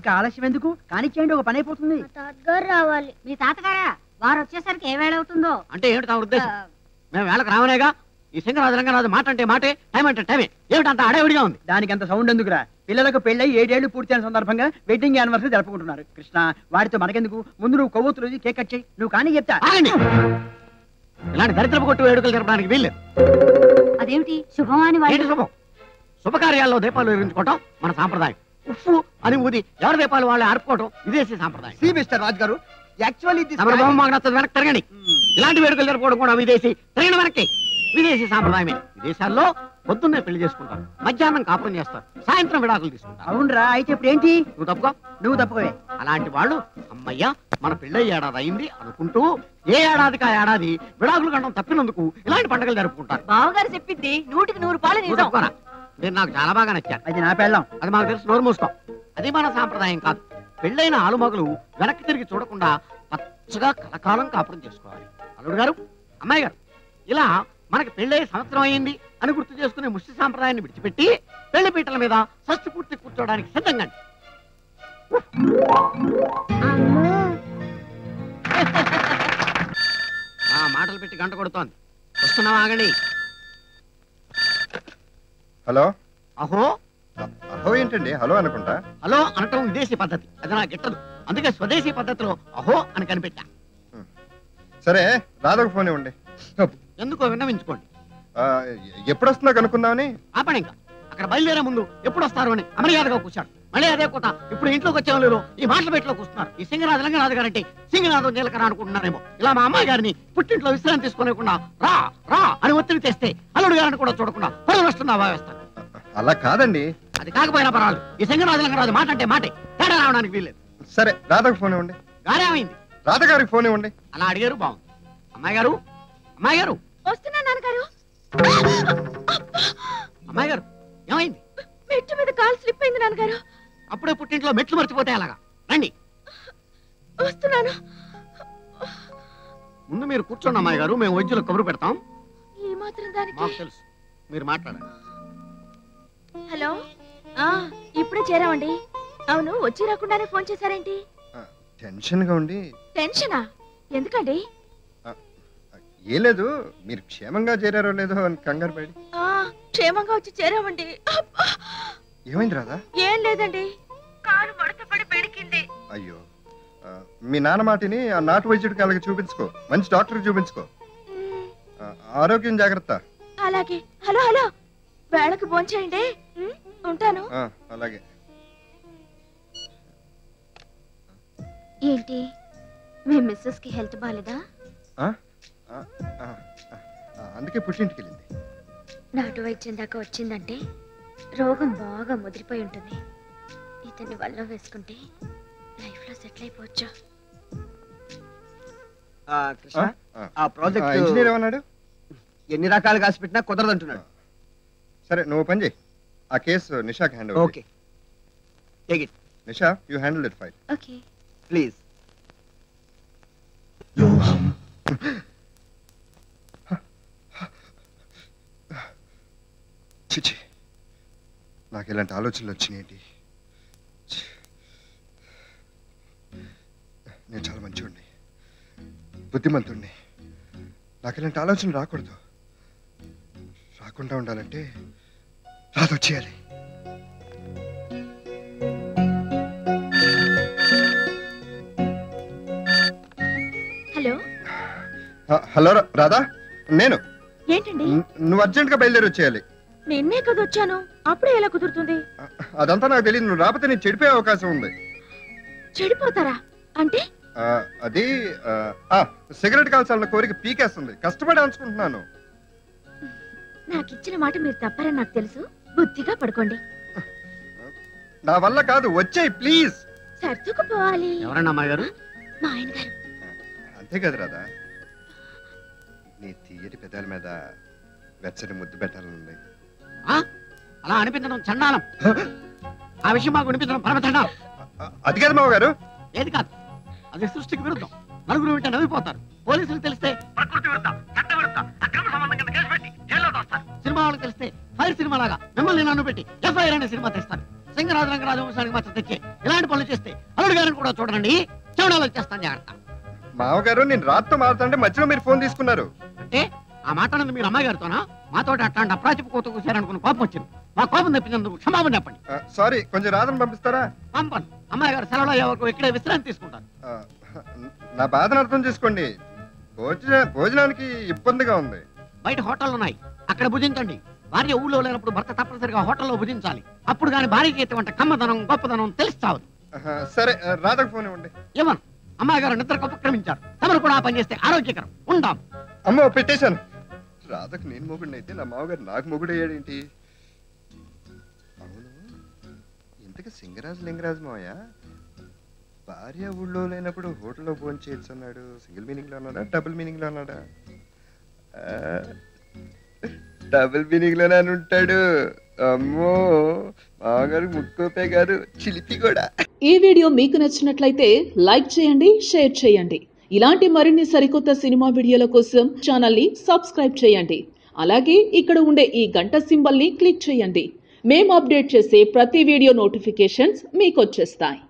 ఇంకా ఆలస్యం ఎందుకు కానిచ్చేయండి, ఒక పని అయిపోతుంది. తాతగారు రావాలి. మీ తాతగారా? వారు వచ్చేసరికి ఏ వేళ అవుతుందో. అంటే ఏమిటి తమ ఉద్దేశం? మేము వేళకు రావనేగా. ఈ సింగరాజు రంగరాజు మాట అంటే మాటే, టైం అంటే టైమే. ఏమిటంత అడవిడిగా ఉంది? దానికి అంత సౌండ్ ఎందుకురా? పిల్లలకు పెళ్ళై 7 ఏళ్లు పూర్తయిన సందర్భంగా వెడ్డింగ్ యానివర్సరీ జరుపుకుంటున్నారు. కృష్ణ, వాడితో మనకెందుకు? ముందు నువ్వు కొవ్వొత్తులు కేక్ కట్ చేయి. నువ్వు కానీ చెప్తా. ఇలాంటి దరిద్రపు కొట్టు వేడుకలు జరపడానికి వీల్లేదు. అదేమిటి శుభమాని? శుభం? శుభకార్యాల్లో దీపాలు వెలిగించుకోవటం మన సాంప్రదాయం. ఉప్పు అని ఊది ఎవరి దీపాలు వాళ్ళు ఆర్పుకోవటం విదేశీ సాంప్రదాయం. సి మిస్టర్ రాజ్ గారు, యాక్చువల్లీ వెనక్కి తిరగండి. ఇలాంటి వేడుకలు జరుపుకోవడం కూడా విదేశీ. తిరగండి వెనక్కి. విదేశీ సాంప్రదాయమే. విదేశాల్లో పొద్దున్నే పెళ్లి చేసుకుంటారు, మధ్యాహ్నం కాపురం చేస్తారు, సాయంత్రం విడాకులు తీసుకుంటారు. అవునరా? అయితే ఇప్పుడు ఏంటి? నువ్వు తప్పుకోవే. అలాంటి వాళ్ళు అమ్మయ్య మన పెళ్ళై ఏడాది అయింది అనుకుంటూ ఏ ఏడాదికి ఆ ఏడాది విడాకులు కట్టడం తప్పినందుకు ఇలాంటి పండుగలు జరుపుకుంటారు. బావగారు చెప్పింది 100కి 100 పాలు. మీరు నాకు చాలా బాగా నచ్చారు. అది నా పెళ్ళం. అది మాకు తెలుసు, నోరు మూసుకో. అది మన సాంప్రదాయం కాదు. పెళ్ళైన ఆలుమగలు వెనక్కి తిరిగి చూడకుండా పచ్చగా కలకాలం కాపురం చేసుకోవాలి. అల్లుడు గారు, అమ్మాయి గారు, ఇలా మనకి పెళ్ళై సంవత్సరం అయింది అని గుర్తు చేసుకునే ముష్టి సాంప్రదాయాన్ని విడిచిపెట్టి పెళ్లి పీటల మీద షష్ఠి పూర్తి కూర్చోవడానికి సిద్ధంగా. మాటలు పెట్టి గంట కొడుతోంది. వస్తున్నావా? ఆగండి. హలో. అహో అహో ఏంటండి? హలో అనుకుంటా. హలో అనటం విదేశీ పద్ధతి, అది నాకు గిట్టదు. అందుకే స్వదేశీ పద్ధతిలో అహో అని కనిపెట్టా. సరే, రాధకు ఫోన్ ఇవ్వండి. ఎందుకో విన్నవించుకోండి. ఎప్పుడు వస్తుందో కనుక్కుందామని. ఆపండి. ఇంకా అక్కడ బయలుదేరే ముందు ఎప్పుడు వస్తారు అని అమర్యాదగా కూర్చాడు. మళ్ళీ అదే కొత్త. ఇప్పుడు ఇంట్లోకి వచ్చేవాళ్ళు లేరు, ఈ మాటల పెట్టిలో కూర్చున్నారు. ఈ సింగరాజు రంగరాజు గారంటే సింగనాథం నీలకర అనుకుంటున్నారేమో. ఇలా మా అమ్మాయి గారిని పుట్టింట్లో విశ్రాంతి తీసుకోలేకుండా రా రా అని ఒత్తిడి తెస్తే అల్లుడు గారిని కూడా చూడకుండా పరువు వస్తుందా భావిస్తాను. అలా కాదండి. అది కాకపోయినా పర్వాలేదు. ఈ సింగరాజు రంగరాజు మాట అంటే మాటే, తేడా రావడానికి వీల్లేదు. సరే, రాధకు ఫోన్ ఇవ్వండి. గారేమైంది? రాధగారికి ఫోన్ ఇవ్వండి. అలా అడిగారు, బాగుంది. అమ్మాయి గారు, అమ్మాయి గారు. వస్తున్నా నాన్నగారు. అమ్మాయి గారు, ఏమైంది? మెట్టు మీద కాలు స్లిప్ అయింది నాన్నగారు. అప్పుడే పుట్టింట్లో మెట్లు మర్చిపోతే అలాగా. రండి. వస్తున్నాను. ముందు మీరు కూర్చోండి అమ్మాయి గారు, మేము వైద్యులకు కబురు పెడతాం. ఈ మాత్రం దానికి మాకు తెలుసు, మీరు మాట్లాడండి. హలో, ఇప్పుడే చేరామండి. అవును, వచ్చి రాకుండానే ఫోన్ చేశారేంటి? టెన్షన్ గా ఉండి. టెన్షనా? ఎందుకండి? ఏ లేదు, మీరు క్షేమంగా చేరారో లేదో అని కంగారు పడి. క్షేమంగా వచ్చి చేరామండి. ఏమైంది రాదా? ఏం లేదండి, కాలు మడతపడి పెడికింది. అయ్యో, మీ నాన్న మాటిని ఆ నాటు వైద్యుడికి అలాగే చూపించుకో, మంచి డాక్టర్ చూపించుకో. ఆరోగ్యం జాగ్రత్త. అలాగే. హలో హలో, వేళకు భోంచేయండి. ఉంటాను. అలాగే. ఏంటి, మీ మిస్సెస్ కి హెల్త్ బాలేదా? అందుకే పుట్టింటికి వెళ్ళింది. నాటు వైద్యం దాకా వచ్చిందంటే రోగం బాగా ముదిరిపోయి ఉంటుంది. ఇతన్ని వల్ల వేసుకుంటే లైఫ్ లో సెటిల్ అయిపోవచ్చు. ఇంజనీర్ ఏమన్నాడు? ఎన్ని రకాలు కాసి పెట్టినా కుదరదంటున్నాడు. సరే, నువ్వు పని చేయి, ఆ కేసు నిషాకి hand over. Okay, take it. Nisha, you handle that file. Okay, please. చిచి, నాకు ఇలాంటి ఆలోచనలు వచ్చినాయేంటి? నేను చాలా మంచివాడిని, బుద్ధిమంతుణ్ణి. నాకు ఇలాంటి ఆలోచనలు రాకూడదు. రాకుండా ఉండాలంటే రాదొచ్చేయాలి. హలో. హలో రాధా, నేను. ఏంటండి? నువ్వు అర్జెంట్ గా బయలుదేరి వచ్చేయాలి. నిన్నే కదా వచ్చాను, అప్పుడే ఎలా కుదురుతుంది? అదంతా నాకు తెలియదు. నువ్వు రాకపోతే నేను చెడిపోయే అవకాశం ఉంది. చెడిపోతారా అంటే? అది సిగరెట్ కాల్చాలన్న కోరిక పీకేస్తుంది, కష్టపడి అంచుకుంటున్నాను. నాకు ఇచ్చిన మాట మీరు తప్పారని నాకు తెలుసు. బుద్ధిగా పడుకోండి. నా వల్ల కాదు, వచ్చేయి ప్లీజ్. సర్దుకుపోవాలి. ఎవరన్నా అమ్మాయి గారు? మా ఆయన గారు. అంతే కదా రాదా, నీ తీయటి పెదాల మీద వెచ్చని ముద్దు పెట్టాలనుంది. అలా అనిపించడం చండాలం. ఆ విషయం మాకు అనిపించడం పరమ చండాలం. అది కాదు మావ గారు. ఏది కాదు, అది సృష్టికి విరుద్ధం. నలుగురు వింటే నవ్విపోతారు. పోలీసులు తెలిస్తే ప్రకృతి విరుద్ధం, చట్ట విరుద్ధం, అక్రమ సంబంధం కేసు పెట్టి జైల్లో దోస్తారు. సినిమా వాళ్ళకి తెలిస్తే ఫైర్ సినిమా లాగా మిమ్మల్ని నన్ను పెట్టి ఎఫ్ఐఆర్ అనే సినిమా తెస్తారు. సింగరాజు రంగరాజు వంశానికి మాత్రం తెచ్చే ఇలాంటి పనులు చేస్తే అల్లుడు గారిని కూడా చూడండి, చెవుడాలు వచ్చేస్తాను జాగ్రత్త. మామగారు నేను రాత్రితో మారుతుంటే మధ్యలో మీరు ఫోన్ తీసుకున్నారు. అంటే ఆ మాట అన్నది మీరు అమ్మాయి గారితోనా? మాతో అట్లాంటి అప్రాచిపు కోత కూసారనుకున్న కోపం వచ్చింది. మా కోపం తెప్పించినందుకు క్షమాపణ చెప్పండి. సారీ, కొంచెం రాధను పంపిస్తారా? పంపండి. అమ్మాయి గారు సెలవులో అయ్యే వరకు ఇక్కడే విశ్రాంతి తీసుకుంటారు. నా బాధను అర్థం చేసుకోండి. భోజనానికి ఇబ్బందిగా ఉంది. బయట హోటళ్ళు ఉన్నాయి, అక్కడ భుజించండి. భార్య ఊళ్ళో లేనప్పుడు భర్త తప్పనిసరిగా హోటల్లో భుజించాలి. అప్పుడు కానీ భార్యకి ఎటువంటి కమ్మదనం గొప్పదనం తెలుస్తావదు. సరే, రాధకు ఫోన్ ఇవ్వండి. ఏమను అమ్మాయి గారు నిద్రకు ఉపక్రమించారు. తమరు కూడా ఆ పని చేస్తే ఆరోగ్యకరం. ఉంటాం. అమ్మో, పెట్టేశాను. రాధకు నేను మొగుడిని అయితే నా మామగారు నాకు మొగుడు అయ్యాడేంటి? అవును, ఇంతకు సింగరాజు లింగరాజు మావయ్య భార్య ఊళ్ళో లేనప్పుడు హోటల్లో భోజనం చేయొచ్చు అన్నాడు. సింగిల్ మీనింగ్ లో అన్నాడా, డబుల్ మీనింగ్ లో అన్నాడా? డబుల్ మీనింగ్ లోనే అని ఉంటాడు. అమ్మో, మామగారు ముక్కోపే గారు చిలిపి కూడా. ఈ వీడియో మీకు నచ్చినట్లయితే లైక్ చేయండి, షేర్ చేయండి. ఇలాంటి మరిన్ని సరికొత్త సినిమా వీడియోల కోసం ఛానల్ ని సబ్స్క్రైబ్ చేయండి. అలాగే ఇక్కడ ఉండే ఈ గంట సింబల్ ని క్లిక్ చేయండి. మేము అప్డేట్ చేసే ప్రతి వీడియో నోటిఫికేషన్స్ మీకు వచ్చేస్తాయి.